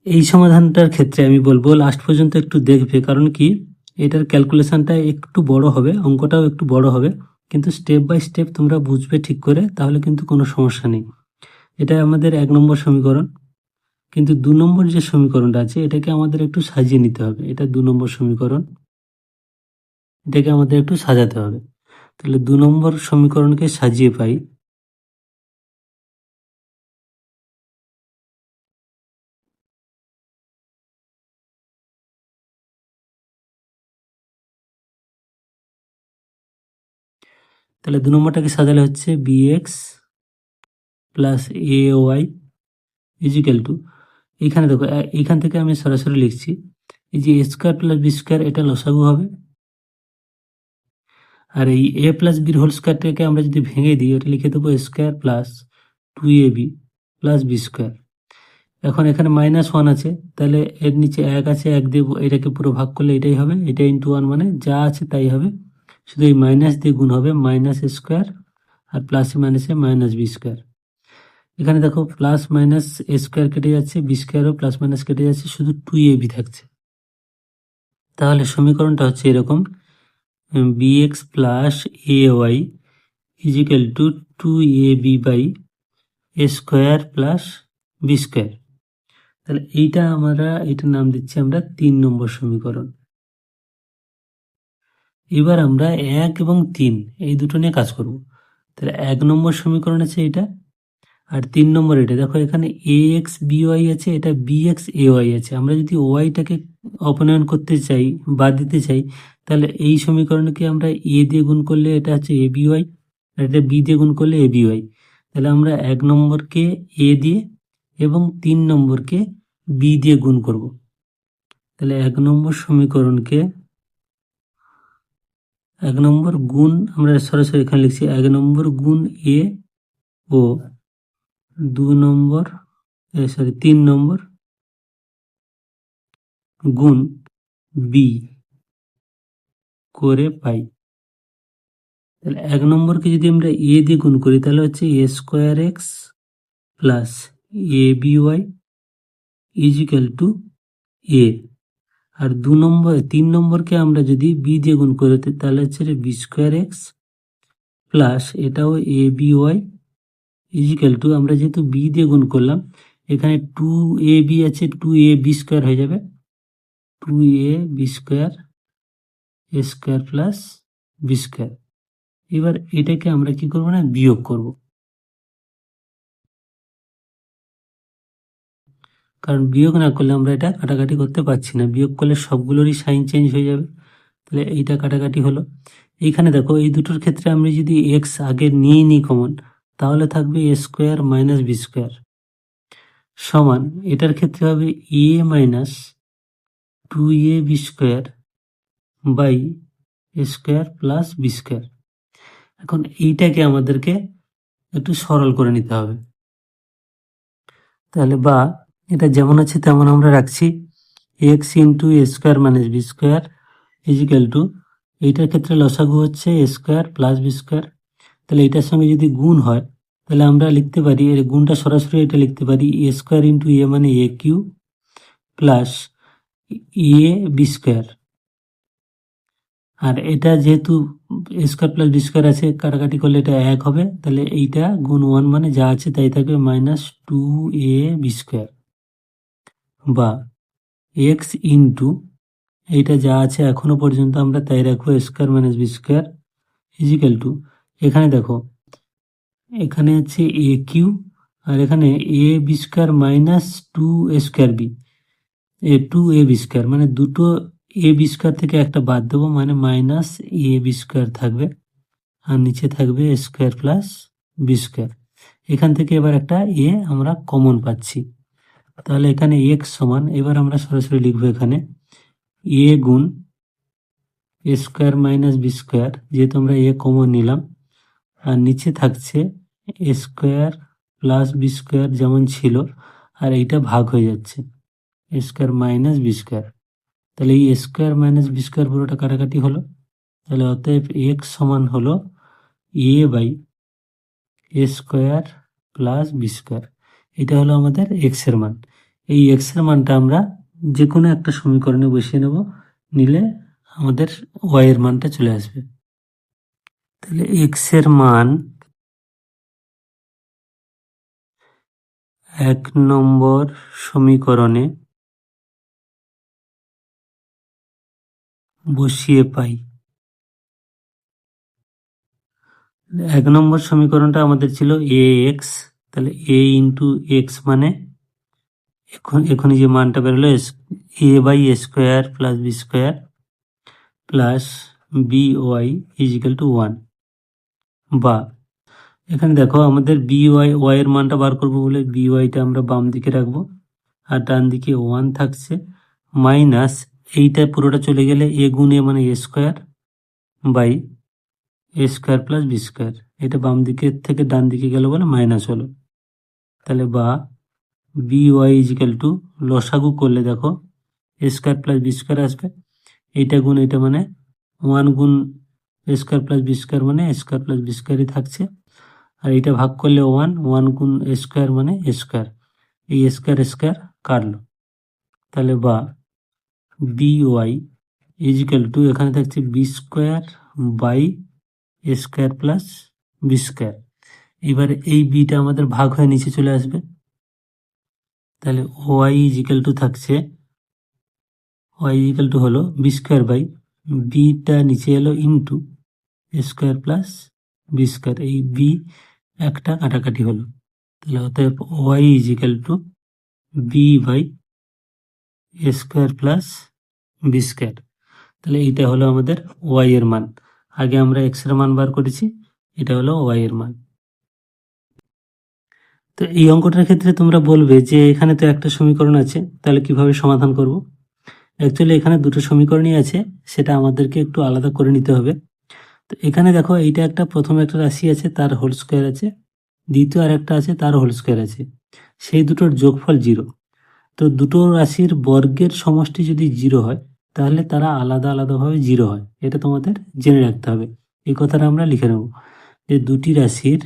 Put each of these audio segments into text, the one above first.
এই সমাধানটার ক্ষেত্রে আমি বলবো লাস্ট পর্যন্ত একটু দেখবে, কারণ কি এটার ক্যালকুলেশনটা একটু বড় হবে, অঙ্কটাও একটু বড় হবে, কিন্তু স্টেপ বাই স্টেপ তোমরা বুঝবে ঠিক করে, তাহলে কিন্তু কোনো সমস্যা নেই। এটা আমাদের 1 নম্বর সমীকরণ, কিন্তু 2 নম্বর যে সমীকরণটা আছে এটাকে আমাদের একটু সাজিয়ে নিতে হবে। এটা 2 নম্বর সমীকরণ, এটাকে আমাদের একটু সাজাতে হবে। তাহলে 2 নম্বর সমীকরণকে সাজিয়ে পাই। তাহলে 2 নম্বরটাকে সাজালে হচ্ছে bx plus a y equal to, এখানে দেখো এখান থেকে আমি সরাসরি লিখছি, এই যে এ স্কোয়ার প্লাস বি স্কোয়ার এটা লসাগু হবে, আর এই এ প্লাস বির হোল স্কোয়ারটাকে আমরা যদি ভেঙে দিই ওটা লিখে দেবো a square plus 2ab plus b square. এখন এখানে -1 আছে, তাহলে এর নিচে 1 আছে, 1 দিয়ে এটাকে পুরো ভাগ করলে এটাই হবে, এটা ইন্টু 1 মানে যা আছে তাই হবে, শুধু এই মাইনাস দিয়ে গুণ হবে, মাইনাস এ স্কোয়ার আর প্লাসে মাইনাসে মাইনাস বি স্কোয়ার। এখানে দেখো প্লাস মাইনাস এ স্কোয়ার কেটে যাচ্ছে, বি স্কোয়ারও প্লাস মাইনাস কেটে যাচ্ছে, শুধু 2ab থাকছে। তাহলে সমীকরণটা হচ্ছে এরকম, bx plus a y equal to 2ab by a square plus b square. তাহলে এটার নাম দিচ্ছি আমরা 3 নম্বর সমীকরণ। এবার আমরা 1 এবং 3 এই দুটো নিয়ে কাজ করব। তাহলে 1 নম্বর সমীকরণ আছে এটা, আর 3 নম্বর এটা। দেখো এখানে ax by আছে, এটা bx ay আছে। আমরা যদি ওয়াইটাকে অপনয়ন করতে চাই, বাদ দিতে চাই, তাহলে এই সমীকরণকে আমরা a দিয়ে গুণ করলে এটা হচ্ছে a by, আর এটা b দিয়ে গুণ করলে a by। তাহলে আমরা 1 নম্বরকে a দিয়ে এবং 3 নম্বরকে b দিয়ে গুণ করব। তাহলে 1 নম্বর সমীকরণকে 1 নম্বর গুণ, আমরা সরাসরি এখানে লিখছি 1 নম্বর গুণ এ ও 3 নম্বর গুণ বি করে পাই। তাহলে 1 নম্বরকে যদি আমরা এ দিয়ে গুণ করি তাহলে হচ্ছে a square x plus A B y equal two এ। আর 3 নম্বরকে আমরা যদি বি দিয়ে গুণ করি তাহলে হচ্ছে বি স্কোয়ার এক্স প্লাস এটাও A B y equal two, আমরা যেহেতু বি দিয়ে গুণ করলাম এখানে 2ab আছে, 2ab স্কোয়ার হয়ে যাবে, 2ab স্কোয়ার এ স্কোয়ার প্লাস বি স্কোয়ার। এবার এটাকে আমরা কি করব না, বিয়োগ করব, কারণ বিয়োগ না করলে আমরা এটা কাটাকাটি করতে পারছি না, বিয়োগ করলে সবগুলোরই সাইন চেঞ্জ হয়ে যাবে। তাহলে এইটা কাটাকাটি হলো। এইখানে দেখো এই দুটোর ক্ষেত্রে আমি যদি এক্স আগে নিয়ে নিই কমন, তাহলে থাকবে a square minus b square সমান, এটার ক্ষেত্রে হবে a minus 2ab square by a square plus b square. এখন এইটাকে আমাদেরকে একটু সরল করে নিতে হবে। তাহলে বা এটা যেমন আছে তেমন আমরা রাখছি, x into a square minus b square equal to, এইটার ক্ষেত্রে লসাগু হচ্ছে a square plus b square. তাহলে এটার সঙ্গে যদি গুণ হয় তাহলে আমরা লিখতে পারি, এর গুণটা সরাসরি এটা লিখতে পারি, এ স্কোয়ার ইন্টু এ মানে এ কিউ প্লাস এ বি স্কোয়ার। আর এটা যেহেতু এ স্কোয়ার প্লাস বি স্কোয়ার আছে, কাটাকাটি করলে এটা 1 হবে, তাহলে এইটা গুণ 1 মানে যা আছে তাই থাকবে, মাইনাস 2ab স্কোয়ার বা এক্স ইন্টু এইটা যা আছে এখনো পর্যন্ত আমরা তাই রাখবো, a square minus b square equal to, এখানে দেখো এখানে আছে এ কিউ আর এখানে a b square minus 2a square b, 2ab square, মানে দুটো এ বি স্কোয়ার থেকে একটা বাদ দেবো, মানে মাইনাস এ বি স্কোয়ার থাকবে, আর নিচে থাকবে a square plus b square. এখান থেকে এবার একটা এ আমরা কমন পাচ্ছি, তাহলে এখানে এক্স সমান, এবার আমরা সরাসরি লিখবো এখানে এ গুণ a square minus b square, যেহেতু আমরা এ কমন নিলাম, আর নিচে থাকছে a square plus b square যেমন ছিল, আর এইটা ভাগ হয়ে যাচ্ছে a square minus b square. তাহলে এই a square minus b square পুরোটা কাটাকাটি হলো, তাহলে অতএব এক্স সমান হলো a by a square plus b square. এটা হলো আমাদের এক্স এর মান। এই এক্স এর মানটা আমরা যে কোনো একটা সমীকরণে বসিয়ে নেব, নিলে আমাদের ওয়াই এর মানটা চলে আসবে। তাহলে এক্স এর মান 1 নম্বর সমীকরণে বসিয়ে পাই। 1 নম্বর সমীকরণটা আমাদের ছিল এ এক্স, তাহলে এ ইন্টু এক্স মানে এখনই যে মানটা বেরোলো a by a square plus b square plus b y equal to 1, বা এখানে দেখো আমাদের বি ওয়াই এর মানটা বার করবো বলে বি ওয়াইটা আমরা বাম দিকে রাখবো, আর ডান দিকে 1 থাকছে, মাইনাস এইটা পুরোটা চলে গেলে এ গুণ এ মানে a square by a square plus b square, এটা বাম দিকের থেকে ডান দিকে গেল বলে মাইনাস হলো। তাহলে বা বি ওয়াই ইজিক্যাল টু লসাগু করলে দেখো এ স্কোয়ার প্লাস বি স্কোয়ার আসবে, এইটা গুণ এটা মানে 1 গুণ a square plus b square মানে এ স্কোয়ার প্লাস বি স্কোয়ারই থাকছে, আর এটা ভাগ করলে 1 গুণ এ স্কোয়ার মানে এ স্কোয়ার, এই স্কোয়ার কাটলো। তাহলে বা বি ওয়াই ইজিক্যাল টু এখানে থাকছে b square by a square plus b square, এবার এই বিটা আমাদের ভাগ হয়ে নিচে চলে আসবে। তাহলে ওয়াই ইজিক্যাল টু থাকছে, ওয়াই ইজিক্যাল টু হলো বি স্কোয়ার বাই বিটা নিচে এলো into a square plus b square, এই বি একটা কাটাকাটি হলো। তাহলে অতএব y equal to b by a square plus b square. তাহলে এইটা হলো আমাদের ওয়াই এর মান, আগে আমরা এক্স এর মান বার করেছি, এটা হলো ওয়াই এর মান। তো এই অঙ্কটার ক্ষেত্রে তোমরা বলবে যে এখানে তো একটা সমীকরণ আছে, তাহলে কিভাবে সমাধান করব? অ্যাকচুয়ালি এখানে দুটো সমীকরণই আছে, সেটা আমাদেরকে একটু আলাদা করে নিতে হবে। তো এখানে দেখো এইটা একটা প্রথম একটা রাশি আছে তার হোল স্কোয়ার আছে, দ্বিতীয় আর একটা আছে তার হোল স্কোয়ার আছে, সেই দুটোর যোগফল 0। তো দুটো রাশির বর্গের সমষ্টি যদি 0 হয় তাহলে তারা আলাদা আলাদাভাবে 0 হয়, এটা তোমাদের জেনে রাখতে হবে। এই কথাটা আমরা লিখে নেব যে দুটি রাশির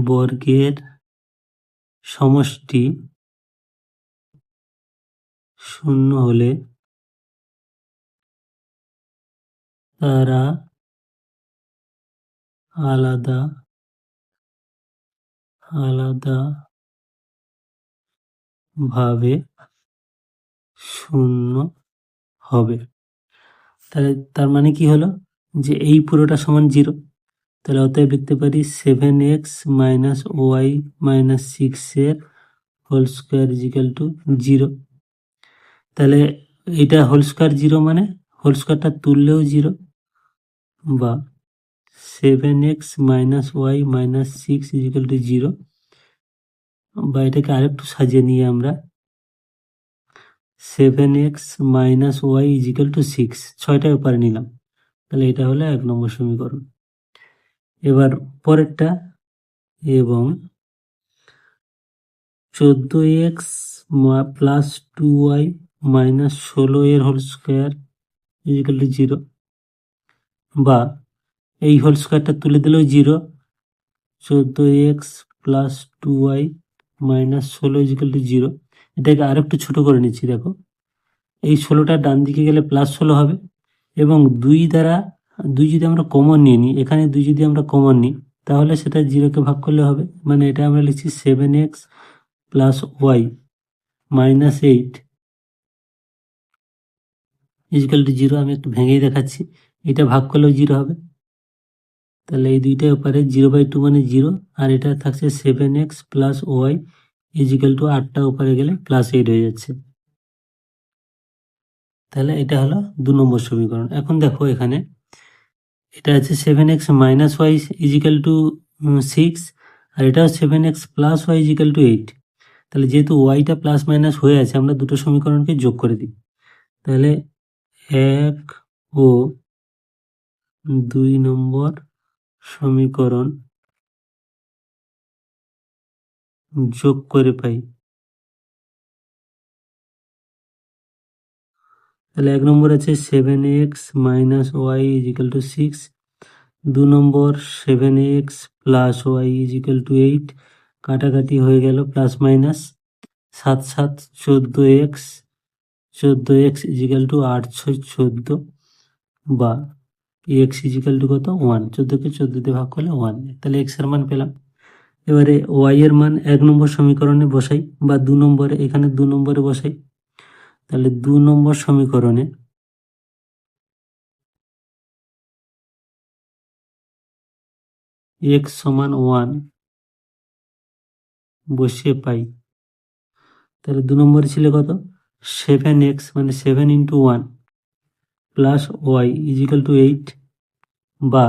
বর্গের সমষ্টি 0 হলে তারা আলাদা আলাদা ভাবে 0 হবে। তাহলে তার মানে কি হলো যে এই পুরোটা সমান 0, তাহলে অতএব লিখতে পারি 7x মাইনাস ওয়াই মাইনাস 6 এর হোল স্কোয়ার ইজিক্যাল টু 0। তাহলে এটা হোল স্কোয়ার 0 মানে হোল স্কোয়ারটা তুললেও 0, বা 7x minus y minus 6 equal to 0, বা এটাকে আরেকটু সাজিয়ে নিয়ে আমরা 7x minus y equal to 6, 6টা ব্যাপারে নিলাম, তাহলে এটা হলো 1 নম্বর সমীকরণ। এবার পরেরটা, এবং 14x প্লাস 2y মাইনাস 16 এর হোল স্কোয়ার ইজিক্যাল টু 0, বা এই হোল স্কোয়ারটা তুলে দিলেও 0, 14x plus 2y minus 16 is equal to 0। এটাকে আরেকটু ছোট করে নিচ্ছি, দেখো এই 16টা ডান দিকে গেলে প্লাস 16 হবে, এবং 2 দ্বারা 2 যদি আমরা কমন নিয়ে নিই, এখানে 2 যদি আমরা কমন নিই তাহলে সেটা 0কে ভাগ করলে হবে, মানে এটা আমরা লিখছি 7x plus y minus 8 equal to 0। আমি একটু ভেঙেই দেখাচ্ছি, এটা ভাগ করলেও 0 হবে, তাহলে এই দুইটা ব্যাপারে 0/2 মানে 0, আর এটা থাকছে 7x plus y equal to 8টা উপরে গেলে প্লাস 8 হয়ে যাচ্ছে। তাহলে এটা হলো 2 নম্বর সমীকরণ। এখন দেখো এখানে এটা আছে 7x minus y equal to 6, আর এটাও 7x plus y equal two 8। তাহলে যেহেতু ওয়াইটা প্লাস মাইনাস হয়ে আছে, আমরা দুটো সমীকরণকে যোগ করে দিই। তাহলে 1 ও 2 নম্বর সমীকরণ যোগ করে পাই। তাহলে 1 নম্বর আছে 7x minus y equal to 6, 2 নম্বর 7x plus y is equal to 8, কাটাকাটি হয়ে গেল plus minus, 7 7 14x, 14x is equal to 8 6 14, বা x ইজ ইকুয়াল টু কত 1, 14কে 14 দিয়ে ভাগ করলে 1, তাহলে x এর মান পেলাম। এবারে y এর মান 1 নম্বর সমীকরণে বসাই, বা 2 নম্বরে, এখানে 2 নম্বরে বসাই। তাহলে 2 নম্বর সমীকরণে x সমান 1 বসিয়ে পাই। তাহলে 2 নম্বরে ছিল কত 7x, মানে 7 into 1 plus y is equal to 8, বা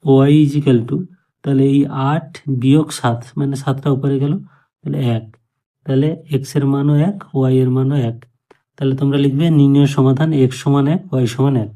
ওয়াই ইজ ইকাল টু, তাহলে এই 8 বিয়োগ 7, মানে 7টা উপরে গেল, তাহলে 1, তাহলে এক্স এর মানও 1, ওয়াই এর মানও 1। তাহলে তোমরা লিখবে নির্ণয় সমাধান x সমান 1, ওয়াই সমান 1।